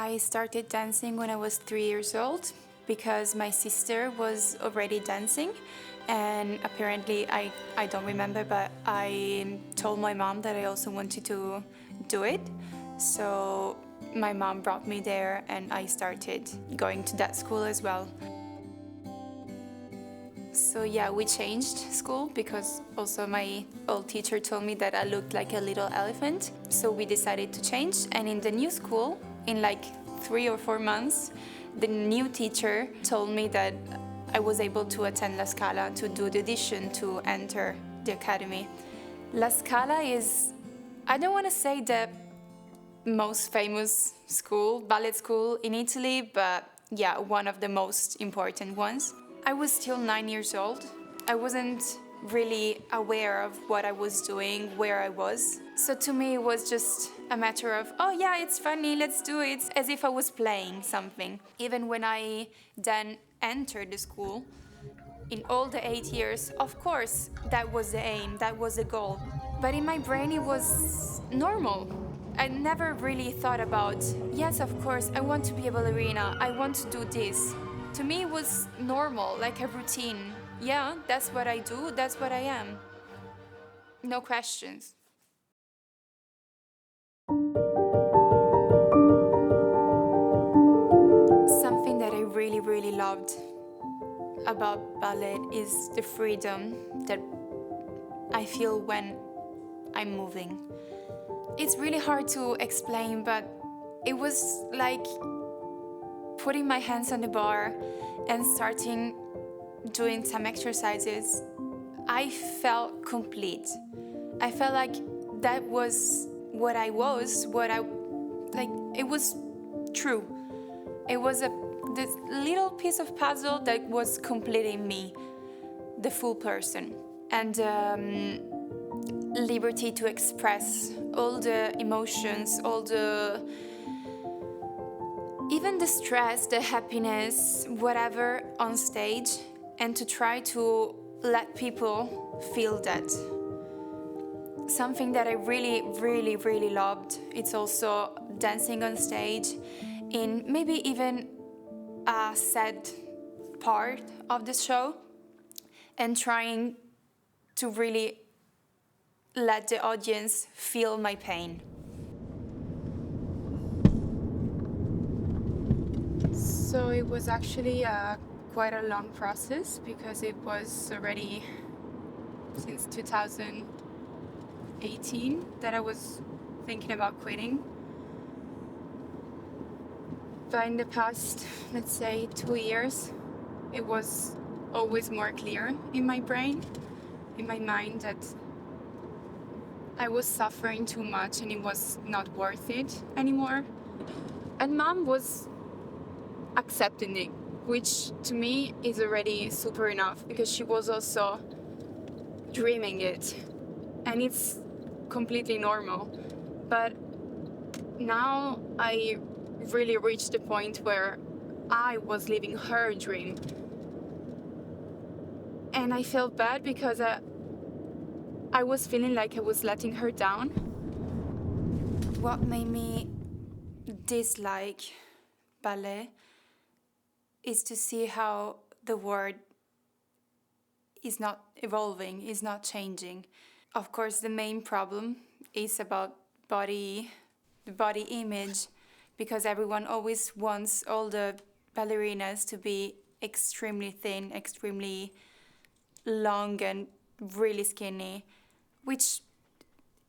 I started dancing when I was 3 years old because my sister was already dancing, and apparently I don't remember, but I told my mom that I also wanted to do it. So my mom brought me there and I started going to that school as well. So yeah, we changed school because also my old teacher told me that I looked like a little elephant. So we decided to change, and in the new school, in like 3 or 4 months, the new teacher told me that I was able to attend La Scala to do the audition to enter the academy. La Scala is, I don't want to say the most famous school, ballet school in Italy, but yeah, one of the most important ones. I was still 9 years old. I wasn't really aware of what I was doing, where I was. So to me, it was just a matter of, oh yeah, it's funny, let's do it, as if I was playing something. Even when I then entered the school, in all the 8 years, of course, that was the aim, that was the goal. But in my brain, it was normal. I never really thought about, yes, of course, I want to be a ballerina, I want to do this. To me, it was normal, like a routine. Yeah, that's what I do, that's what I am. No questions. Something that I really, really loved about ballet is the freedom that I feel when I'm moving. It's really hard to explain, but it was like putting my hands on the bar and starting doing some exercises. I felt complete. I felt like that was what I was, it was true. It was this little piece of puzzle that was completing me, the full person. And liberty to express all the emotions, even the stress, the happiness, whatever on stage, and to try to let people feel that. Something that I really, really, really loved, it's also dancing on stage in maybe even a sad part of the show and trying to really let the audience feel my pain. So it was actually quite a long process because it was already since 2018 that I was thinking about quitting. But in the past, let's say 2 years, it was always more clear in my brain, in my mind, that I was suffering too much and it was not worth it anymore. And Mom was accepting it, which to me is already super enough because she was also dreaming it, and it's completely normal. But now I really reached the point where I was living her dream, and I felt bad because I was feeling like I was letting her down. What made me dislike ballet is to see how the world is not evolving, is not changing. Of course, the main problem is about the body image, because everyone always wants all the ballerinas to be extremely thin, extremely long and really skinny, which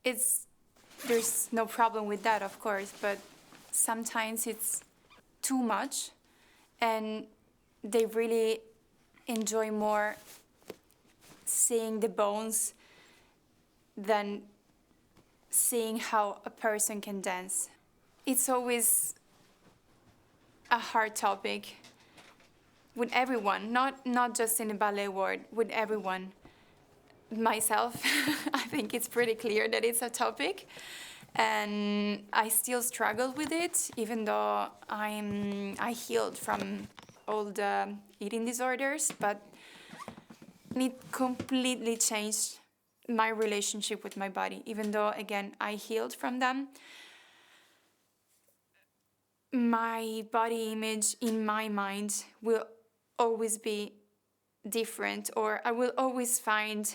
there's no problem with that, of course, but sometimes it's too much and they really enjoy more seeing the bones than seeing how a person can dance. It's always a hard topic with everyone, not just in the ballet world, with everyone. Myself, I think it's pretty clear that it's a topic, and I still struggle with it, even though I healed from all the eating disorders, but it completely changed my relationship with my body. Even though, again, I healed from them, my body image in my mind will always be different, or I will always find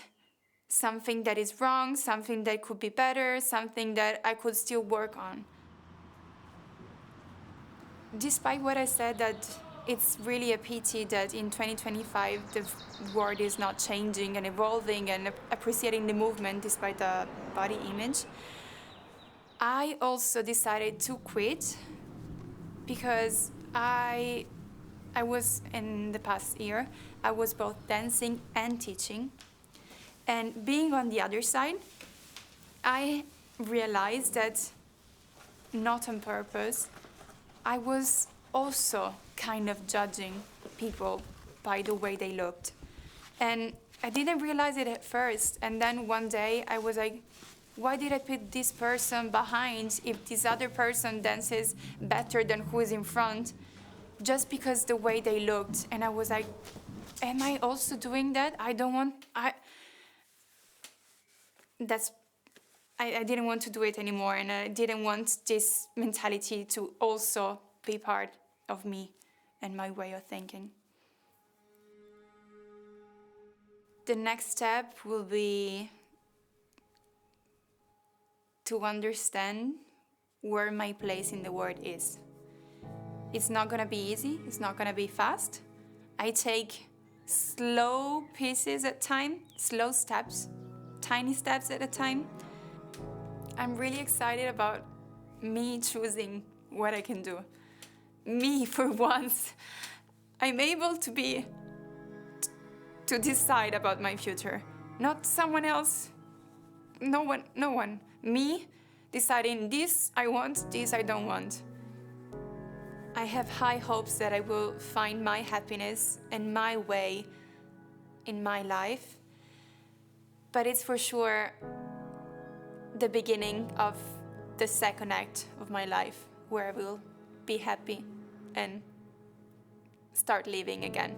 something that is wrong, something that could be better, something that I could still work on. Despite what I said, that it's really a pity that in 2025 the world is not changing and evolving and appreciating the movement despite the body image, I also decided to quit because I was, in the past year, I was both dancing and teaching. And being on the other side, I realized that, not on purpose, I was also kind of judging people by the way they looked. And I didn't realize it at first. And then one day I was like, why did I put this person behind if this other person dances better than who is in front? Just because the way they looked. And I was like, am I also doing that? I didn't want to do it anymore, and I didn't want this mentality to also be part of me and my way of thinking. The next step will be to understand where my place in the world is. It's not gonna be easy, it's not gonna be fast. I take slow pieces at a time, slow steps, tiny steps at a time. I'm really excited about me choosing what I can do. Me, for once. I'm able to decide about my future. Not someone else. No one. Me deciding this I want, this I don't want. I have high hopes that I will find my happiness and my way in my life. But it's for sure the beginning of the second act of my life, where I will be happy and start living again.